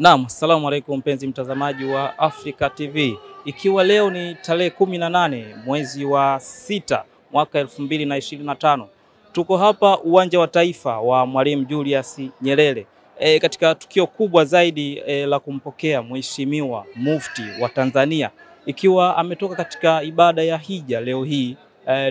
Naam, assalamu alaikum mpenzi mtazamaji wa Africa TV. Ikiwa leo ni tarehe 18 mwezi wa 6 mwaka 2025. Tuko hapa uwanja wa taifa wa Mwalimu Julius Nyerere. Katika tukio kubwa zaidi la kumpokea Mheshimiwa Mufti wa Tanzania. Ikiwa ametoka katika ibada ya hija leo hii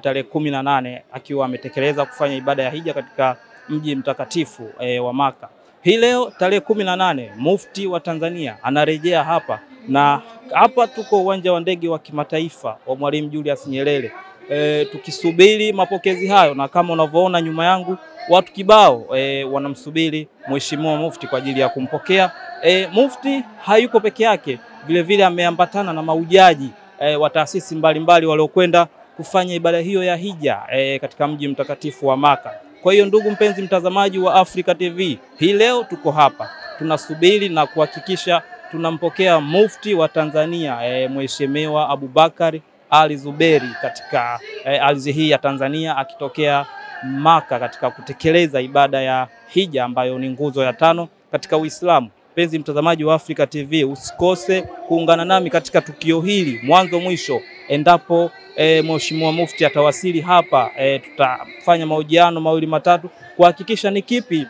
tarehe 18 akiwa ametekeleza kufanya ibada ya hija katika mji mtakatifu wa Maka. Hii leo tarehe 18 Mufti wa Tanzania anarejea hapa, na hapa tuko uwanja wa ndege wa kimataifa wa Mwalimu Julius Nyerere tukisubiri mapokezi hayo, na kama unavyoona nyuma yangu watu kibao wanamsubiri Mheshimiwa Mufti kwa ajili ya kumpokea. Mufti hayuko peke yake, vile vile ameambatana na mahujaji wa taasisi mbalimbali waliokwenda kufanya ibada hiyo ya hija katika mji mtakatifu wa Maka. Kwa hiyo ndugu mpenzi mtazamaji wa Africa TV, hii leo tuko hapa tunasubiri na kuhakikisha tunampokea Mufti wa Tanzania Mheshimiwa Abubakar Ali Zuberi katika ardhi hii ya Tanzania, akitokea Maka katika kutekeleza ibada ya hija ambayo ni nguzo ya 5 katika Uislamu. Mpenzi mtazamaji wa Africa TV, usikose kuungana nami katika tukio hili mwanzo mwisho. Endapo Mheshimiwa Mufti atawasili hapa, tutafanya mahojiano mawili matatu kuhakikisha ni kipi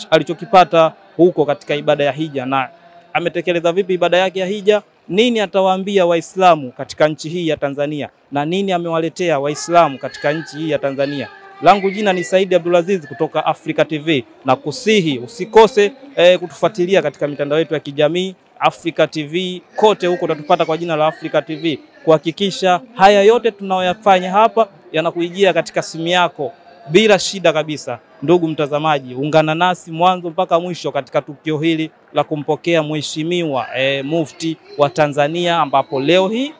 alichokipata huko katika ibada ya hija, na ametekeleza vipi ibada yake ya hija, nini atawaambia Waislamu katika nchi hii ya Tanzania, na nini amewaletea Waislamu katika nchi hii ya Tanzania. Langu jina ni Saidi Abdulaziz kutoka Africa TV, na kusihi usikose kutufuatilia katika mitandao yetu ya kijamii Africa TV, kote huko utatupata kwa jina la Africa TV, kuhakikisha haya yote tunayoyafanya hapa yanakujia katika simu yako bila shida kabisa. Ndugu mtazamaji, ungana nasi mwanzo mpaka mwisho katika tukio hili la kumpokea Mheshimiwa Mufti wa Tanzania, ambapo leo hii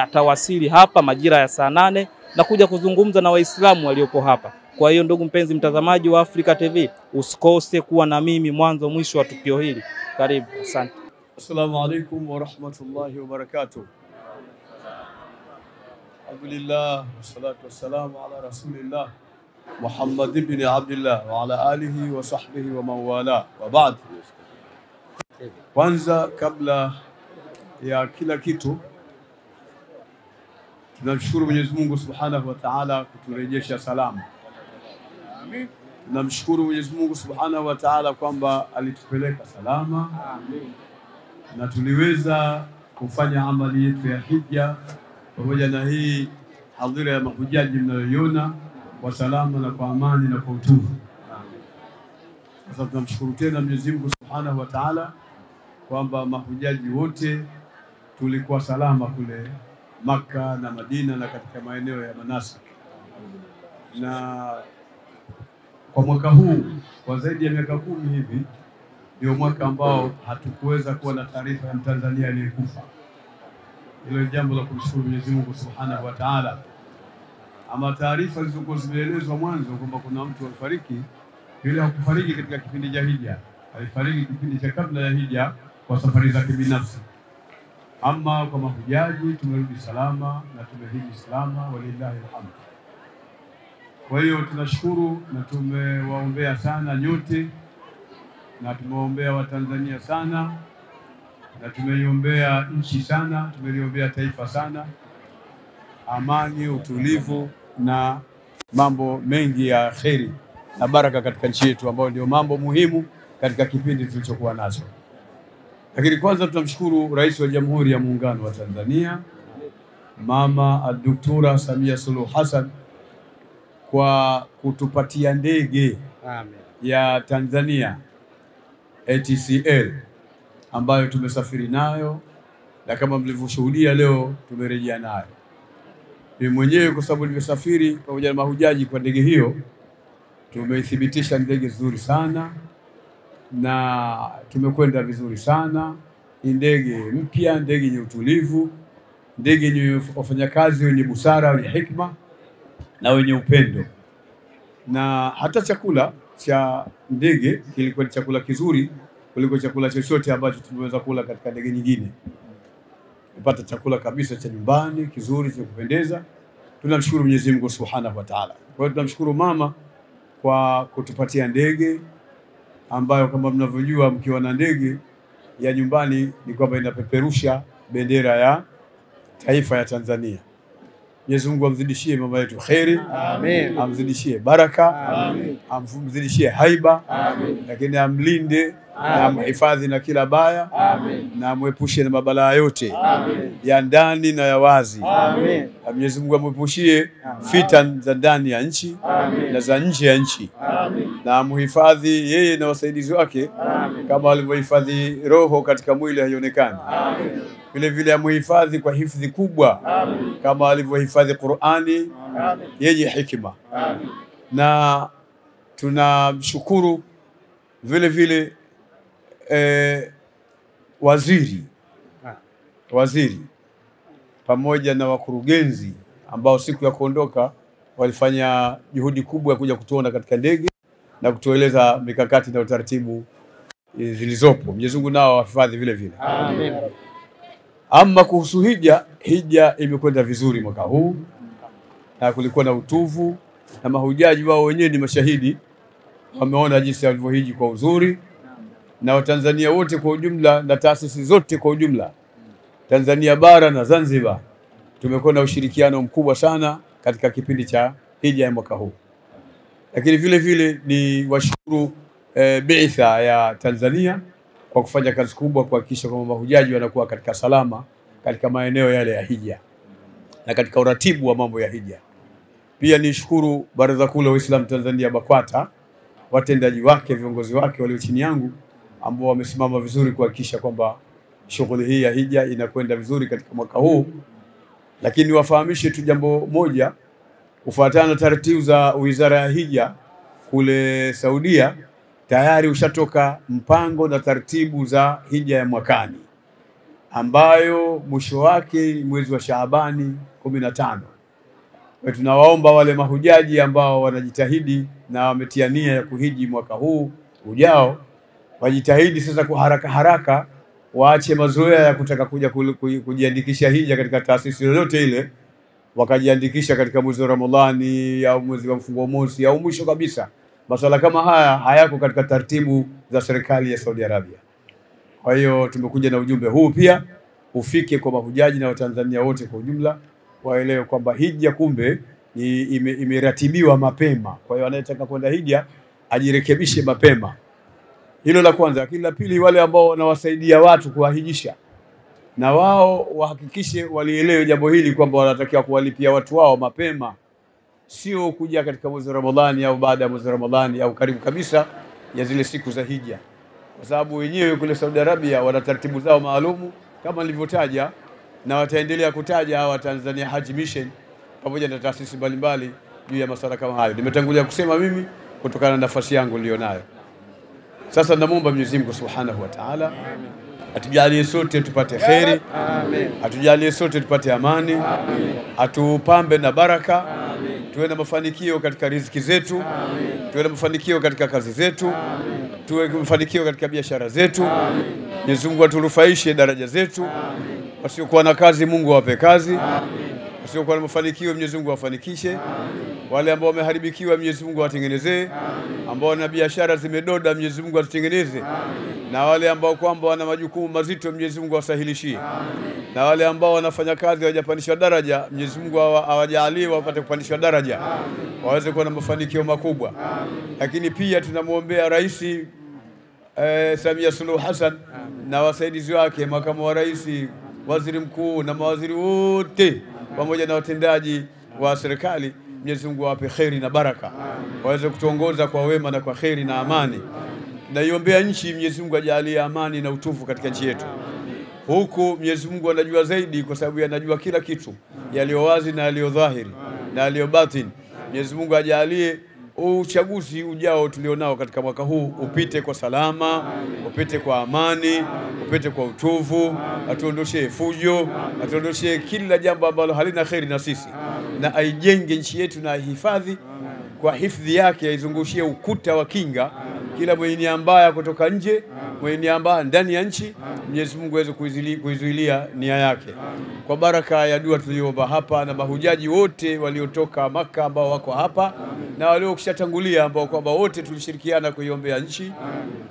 atawasili hapa majira ya saa 8 na kuja kuzungumza na Waislamu waliopo hapa. Kwa hiyo ndugu mpenzi mtazamaji wa Africa TV, usikose kuwa na mimi mwanzo mwisho wa tukio hili. Karibu, asante. Assalamu alaikum wa rahmatullahi wa barakatuh. Alhamdulillah, wassalatu wassalamu ala rasulillah Muhammad ibn Abdullah wa ala alihi wa sahbihi wa mawala wa ba'd. Kwanza kabla ya kila kitu, tunamshukuru Mwenyezi Mungu Subhanahu wa Ta'ala kuturejesha salama. Amin. Tunamshukuru Mwenyezi Mungu Subhanahu wa Ta'ala kwamba alitupeleka salama. Amin. Na tuliweza kufanya amali yetu ya hija pamoja na hii hadhira ya mahujaji mnayoiona kwa salama na kwa amani na kwa utulivu. Sasa tunamshukuru tena Mwenyezi Mungu Subhanahu wa Ta'ala kwamba mahujaji wote tulikuwa salama kule Maka na Madina na katika maeneo ya manasik. Na kwa mwaka huu kwa zaidi ya miaka 10 hivi ndio mwaka ambao hatukuweza kuwa na taarifa ya Mtanzania aliyekufa. Hilo ni jambo la kumshukuru Mwenyezi Mungu Subhanahu wa Ta'ala. Ama taarifa zilizokuwa zimeelezwa mwanzo kwamba kuna mtu alifariki, yule hakufariki katika kipindi cha hija, alifariki kipindi cha kabla ya hija kwa safari zake binafsi. Ama kwa mahujaji tumerudi salama na tumehiji salama, walillahi alhamd. Kwa hiyo tunashukuru na tumewaombea sana nyote, na tumeombea Watanzania sana, na tumeiombea nchi sana, tumeliombea taifa sana, amani, utulivu na mambo mengi ya kheri na baraka katika nchi yetu, ambayo ndio mambo muhimu katika kipindi tulichokuwa nacho. Lakini kwanza tunamshukuru Rais wa Jamhuri ya Muungano wa Tanzania Mama Al-Doktora Samia Suluhu Hassan kwa kutupatia ndege ya Tanzania ATCL ambayo tumesafiri nayo, na kama mlivyoshuhudia leo tumerejea nayo. Mimi mwenyewe kwa sababu nimesafiri pamoja na mahujaji kwa ndege hiyo, tumeithibitisha ndege nzuri sana na tumekwenda vizuri sana. Ni ndege mpya, ndege yenye utulivu, ndege yenye wafanyakazi wenye busara, wenye hikma na wenye upendo. Na hata chakula cha ndege kilikuwa ni chakula kizuri kuliko chakula chochote ambacho tumeweza kula katika ndege nyingine. Tumepata chakula kabisa cha nyumbani kizuri cha kupendeza. Tunamshukuru Mwenyezi Mungu Subhanahu wa Ta'ala. Kwa hiyo tunamshukuru mama kwa kutupatia ndege ambayo kama mnavyojua mkiwa na ndege ya nyumbani ni kwamba inapeperusha bendera ya taifa ya Tanzania. Mwenyezi Mungu amzidishie mama yetu kheri, Amen. amzidishie baraka, Amen. amzidishie haiba, Amen. lakini amlinde na amhifadhi na kila baya, Amen. na amwepushie na mabalaa yote Amen. ya ndani na ya wazi. Amen. Mwenyezi Mungu amwepushie fitan za ndani ya nchi Amen. na za nje ya nchi, Amen. na amhifadhi yeye na wasaidizi wake Amen. kama walivyohifadhi roho katika mwili haionekani. Amen. Vile vile amhifadhi kwa hifadhi kubwa Amen. kama alivyohifadhi Qur'ani Amen. yenye hikima. Amen. Na tunamshukuru vile vile waziri pamoja na wakurugenzi ambao siku ya kuondoka walifanya juhudi kubwa ya kuja kutuona katika ndege na kutueleza mikakati na utaratibu zilizopo. Mwenyezi Mungu nao wahifadhi vile vile. Amen. Ama kuhusu hija imekwenda vizuri mwaka huu, na kulikuwa na utuvu, na mahujaji wao wenyewe ni mashahidi, wameona jinsi walivyohiji kwa uzuri, na Watanzania wote kwa ujumla na taasisi zote kwa ujumla, Tanzania bara na Zanzibar, tumekuwa na ushirikiano mkubwa sana katika kipindi cha hija ya mwaka huu. Lakini vile vile ni washukuru Biitha ya Tanzania kwa kufanya kazi kubwa kuhakikisha kwamba mahujaji wanakuwa katika salama katika maeneo yale ya hija na katika uratibu wa mambo ya hija. Pia nishukuru Baraza Kuu la Waislamu Tanzania BAKWATA, watendaji wake, viongozi wake walio chini yangu, ambao wamesimama vizuri kuhakikisha kwamba shughuli hii ya hija inakwenda vizuri katika mwaka huu. Lakini wafahamishe tu jambo moja, kufuatana na taratibu za Wizara ya Hija kule Saudia, tayari ushatoka mpango na taratibu za hija ya mwakani ambayo mwisho wake mwezi wa Shaabani 15. Tunawaomba wale mahujaji ambao wanajitahidi na wametia nia ya kuhiji mwaka huu ujao, wajitahidi sasa kwa haraka waache mazoea ya kutaka kuja kujiandikisha hija katika taasisi yoyote ile, wakajiandikisha katika mwezi wa Ramadhani au mwezi wa mfungo mosi au mwisho kabisa. Masuala kama haya hayako katika taratibu za serikali ya Saudi Arabia. Kwa hiyo tumekuja na ujumbe huu pia ufike kwa mahujaji na Watanzania wote kwa ujumla, waelewe kwamba hija kumbe imeratibiwa mapema. Kwa hiyo anayetaka kwenda hija ajirekebishe mapema. Hilo la kwanza. Lakini la pili, wale ambao wanawasaidia watu kuwahijisha, na wao wahakikishe walielewe jambo hili kwamba wanatakiwa kuwalipia watu wao mapema, sio kuja katika mwezi wa Ramadhani au baada ya mwezi wa Ramadhani au karibu kabisa ya zile siku za hija, kwa sababu wenyewe kule Saudi Arabia wana taratibu zao maalumu kama nilivyotaja, na wataendelea kutaja hawa Tanzania Hajj Mission pamoja na taasisi mbalimbali juu ya masuala kama hayo. Nimetangulia kusema mimi kutokana na nafasi yangu nilionayo. Sasa namuomba Mwenyezi Mungu Subhanahu wa Ta'ala atujalie sote tupate kheri, atujalie sote tupate amani, atupambe na baraka, tuwe na mafanikio katika riziki zetu, tuwe na mafanikio katika kazi zetu, tuwe na mafanikio katika biashara zetu. Mwenyezi Mungu aturufaishe daraja zetu. Wasiokuwa na kazi Mungu awape kazi, wasiokuwa na mafanikio Mwenyezi Mungu awafanikishe, wale ambao wameharibikiwa Mwenyezi Mungu awatengenezee, ambao na biashara zimedoda Mwenyezi Mungu azitengeneze, na wale ambao kwamba wana majukumu mazito Mwenyezi Mungu awasahilishie, na wale ambao wanafanya kazi hawajapandishwa daraja Mwenyezi Mungu awajalie wapate kupandishwa daraja, waweze kuwa na mafanikio makubwa. Lakini pia tunamuombea Rais Samia Suluhu Hassan na wasaidizi wake, makamu wa rais, waziri mkuu na mawaziri wote pamoja na watendaji wa serikali. Mwenyezi Mungu awape kheri na baraka, waweze kutuongoza kwa wema na kwa kheri na amani. Naiombea nchi, Mwenyezi Mungu ajalie amani na utufu katika nchi yetu. Huku Mwenyezi Mungu anajua zaidi, kwa sababu anajua kila kitu, yaliyo wazi na yaliyo dhahiri na yaliyo batin. Mwenyezi Mungu ajalie uchaguzi ujao tulionao katika mwaka huu upite kwa salama, upite kwa amani, upite kwa utuvu, atuondoshe fujo, atuondoshe kila jambo ambalo halina kheri na sisi, na aijenge nchi yetu na hifadhi kwa hifadhi yake, aizungushie ukuta wa kinga kila mwenye nia mbaya kutoka nje mwenye nia mbaya ndani ya nchi, Mwenyezi Mungu aweze kuizuilia nia yake. Kwa baraka ya dua tuliyoomba hapa na mahujaji wote waliotoka Maka ambao wako hapa na waliokishatangulia ambao kwamba wote tulishirikiana kuiombea nchi,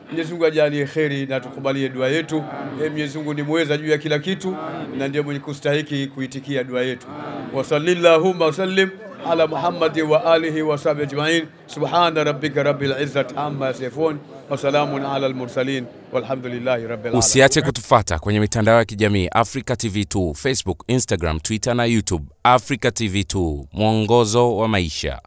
Mwenyezi Mungu ajalie kheri na tukubalie dua yetu. Mwenyezi Mungu ni muweza juu ya kila kitu na ndiye mwenye kustahiki kuitikia dua yetu. Wa sallallahu wa sallim ala Muhammad wa alihi wa sahbihi ajma'in. Subhana rabbika rabbil izzati amma yasifun wa salamun ala al-mursalin walhamdulillahi rabbil alamin. Usiache kutufuata kwenye mitandao ya kijamii Africa TV 2, Facebook, Instagram, Twitter na YouTube. Africa TV 2, mwongozo wa maisha.